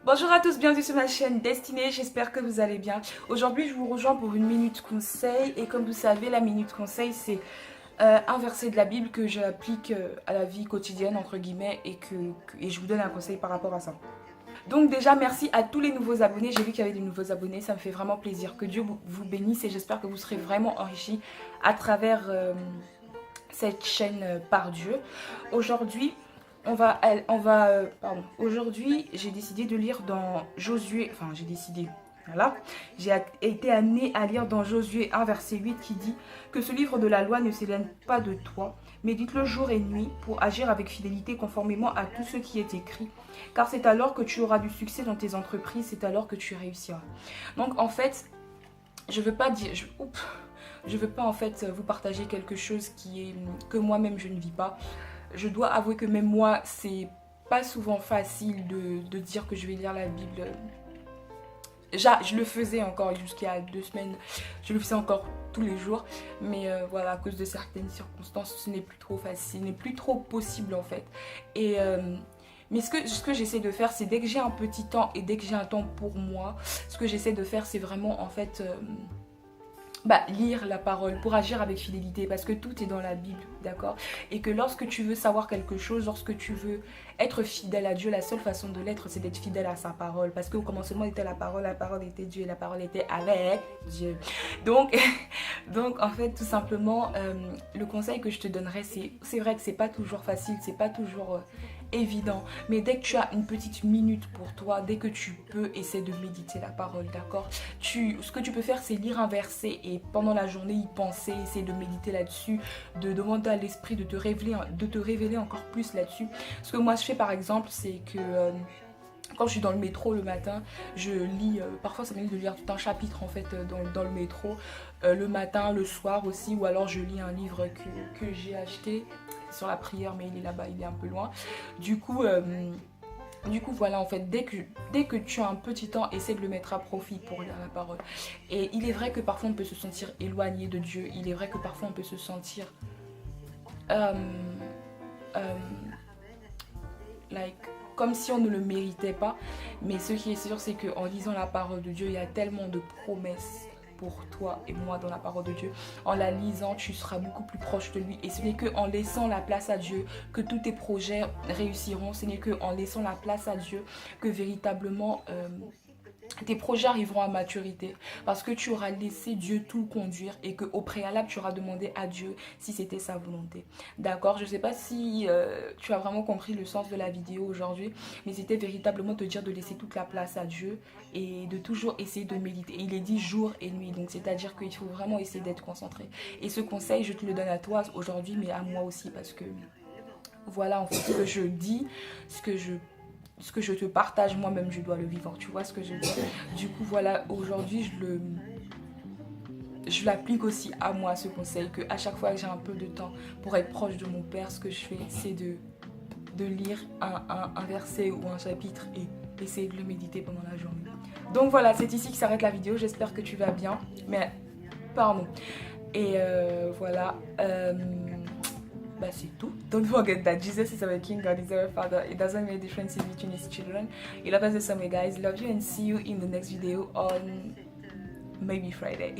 Bonjour à tous, bienvenue sur ma chaîne Destinée, j'espère que vous allez bien. Aujourd'hui je vous rejoins pour une minute conseil et comme vous savez la minute conseil c'est un verset de la Bible que j'applique à la vie quotidienne entre guillemets et je vous donne un conseil par rapport à ça. Donc déjà merci à tous les nouveaux abonnés, j'ai vu qu'il y avait des nouveaux abonnés, ça me fait vraiment plaisir. Que Dieu vous bénisse et j'espère que vous serez vraiment enrichis à travers cette chaîne par Dieu. Aujourd'hui aujourd'hui, j'ai décidé de lire dans Josué, enfin j'ai décidé, voilà, j'ai été amenée à lire dans Josué 1 verset 8 qui dit que ce livre de la loi ne s'éloigne pas de toi, médite-le jour et nuit pour agir avec fidélité conformément à tout ce qui est écrit, car c'est alors que tu auras du succès dans tes entreprises, c'est alors que tu réussiras. Donc en fait, je veux pas dire, je veux pas en fait vous partager quelque chose que moi-même je ne vis pas. Je dois avouer que même moi, c'est pas souvent facile de dire que je vais lire la Bible. Je le faisais encore jusqu'il y a 2 semaines, je le faisais encore tous les jours, mais voilà, à cause de certaines circonstances, ce n'est plus trop facile, ce n'est plus trop possible en fait. Et mais ce que j'essaie de faire, c'est dès que j'ai un petit temps et dès que j'ai un temps pour moi, ce que j'essaie de faire, c'est vraiment en fait lire la parole pour agir avec fidélité parce que tout est dans la Bible, d'accord? Et que lorsque tu veux savoir quelque chose, lorsque tu veux être fidèle à Dieu, la seule façon de l'être c'est d'être fidèle à sa parole parce qu'au commencement était la parole était Dieu et la parole était avec Dieu. Donc, donc en fait tout simplement le conseil que je te donnerais c'est vrai que c'est pas toujours facile, c'est pas toujours évident, mais dès que tu as une petite minute pour toi, dès que tu peux, essaie de méditer la parole, d'accord? Ce que tu peux faire, c'est lire un verset et pendant la journée y penser, essayer de méditer là-dessus, de demander à l'esprit de te révéler encore plus là-dessus. Ce que moi je fais par exemple, c'est que quand je suis dans le métro le matin, je lis, parfois ça m'arrive de lire tout un chapitre en fait dans le métro, le matin, le soir aussi, ou alors je lis un livre que j'ai acheté sur la prière, mais il est là-bas, il est un peu loin. Du coup, voilà, en fait, dès que tu as un petit temps, essaie de le mettre à profit pour lire la parole. Et il est vrai que parfois on peut se sentir éloigné de Dieu, il est vrai que parfois on peut se sentir euh, euh, like, comme si on ne le méritait pas. Mais ce qui est sûr, c'est qu'en lisant la parole de Dieu, il y a tellement de promesses pour toi et moi dans la parole de Dieu. En la lisant, tu seras beaucoup plus proche de lui. Et ce n'est qu'en laissant la place à Dieu que tous tes projets réussiront. Ce n'est qu'en laissant la place à Dieu que véritablement tes projets arriveront à maturité parce que tu auras laissé Dieu tout conduire et qu'au préalable tu auras demandé à Dieu si c'était sa volonté. D'accord, je ne sais pas si tu as vraiment compris le sens de la vidéo aujourd'hui, mais c'était véritablement te dire de laisser toute la place à Dieu et de toujours essayer de méditer. Et il est dit jour et nuit, donc c'est à dire qu'il faut vraiment essayer d'être concentré. Et ce conseil je te le donne à toi aujourd'hui mais à moi aussi parce que voilà en fait ce que je dis, ce que je te partage moi-même, je dois le vivre. Tu vois ce que je veux dire? Du coup, voilà, aujourd'hui, je l'applique aussi à moi, ce conseil, que à chaque fois que j'ai un peu de temps pour être proche de mon père, ce que je fais, c'est de lire un verset ou un chapitre et essayer de le méditer pendant la journée. Donc voilà, c'est ici que s'arrête la vidéo. J'espère que tu vas bien. Mais, pardon. Et voilà. C'est tout. Don't forget that Jesus is our King, God is our Father. It doesn't make a difference between his children. He loves us the same way, guys. Love you and see you in the next video on maybe Friday.